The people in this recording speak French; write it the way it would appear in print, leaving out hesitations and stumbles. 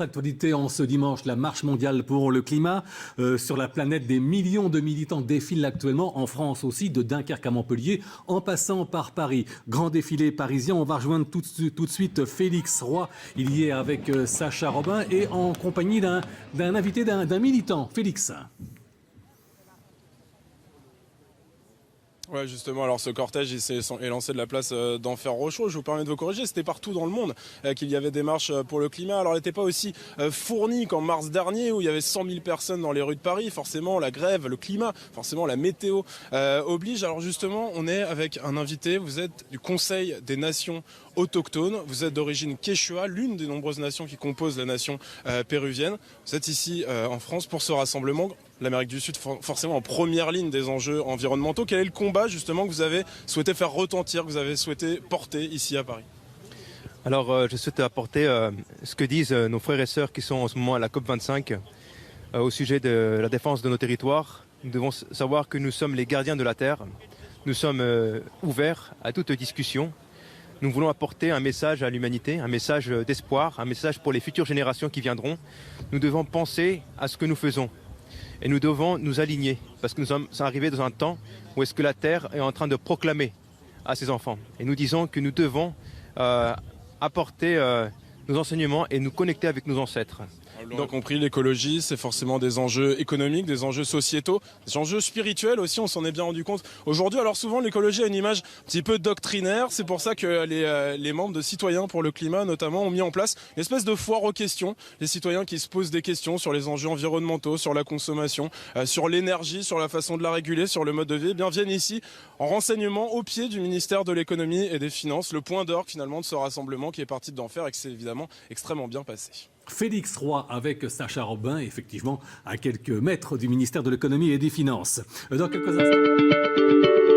d'actualité en ce dimanche, la marche mondiale pour le climat. Sur la planète, des millions de militants défilent actuellement, en France aussi, de Dunkerque à Montpellier, en passant par Paris. Grand défilé parisien, on va rejoindre tout de suite Félix Roy. Il y est avec Sacha Robin et en compagnie d'un invité, d'un militant. Félix. Ouais, justement, alors ce cortège est lancé de la place d'Enfer Rochereau. Je vous permets de vous corriger, c'était partout dans le monde qu'il y avait des marches pour le climat. Alors elle n'était pas aussi fournie qu'en mars dernier où il y avait 100 000 personnes dans les rues de Paris. Forcément, la grève, le climat, forcément la météo oblige. Alors justement, on est avec un invité, vous êtes du Conseil des Nations autochtones, vous êtes d'origine quechua, l'une des nombreuses nations qui composent la nation péruvienne. Vous êtes ici en France pour ce rassemblement. L'Amérique du Sud forcément en première ligne des enjeux environnementaux. Quel est le combat justement que vous avez souhaité faire retentir, que vous avez souhaité porter ici à Paris? Alors je souhaite apporter ce que disent nos frères et sœurs qui sont en ce moment à la COP25 au sujet de la défense de nos territoires. Nous devons savoir que nous sommes les gardiens de la terre. Nous sommes ouverts à toute discussion. Nous voulons apporter un message à l'humanité, un message d'espoir, un message pour les futures générations qui viendront. Nous devons penser à ce que nous faisons. Et nous devons nous aligner, parce que nous sommes arrivés dans un temps où est-ce que la Terre est en train de proclamer à ses enfants. Et nous disons que nous devons apporter nos enseignements et nous connecter avec nos ancêtres. Vous l'aurez compris, l'écologie, c'est forcément des enjeux économiques, des enjeux sociétaux, des enjeux spirituels aussi, on s'en est bien rendu compte aujourd'hui. Alors souvent, l'écologie a une image un petit peu doctrinaire, c'est pour ça que les membres de Citoyens pour le climat, notamment, ont mis en place une espèce de foire aux questions. Les citoyens qui se posent des questions sur les enjeux environnementaux, sur la consommation, sur l'énergie, sur la façon de la réguler, sur le mode de vie, eh bien viennent ici en renseignement au pied du ministère de l'économie et des finances, le point d'orgue finalement de ce rassemblement qui est parti d'Enfer et qui s'est évidemment extrêmement bien passé. Félix Roy avec Sacha Robin, effectivement, à quelques mètres du ministère de l'économie et des finances. Dans quelques instants...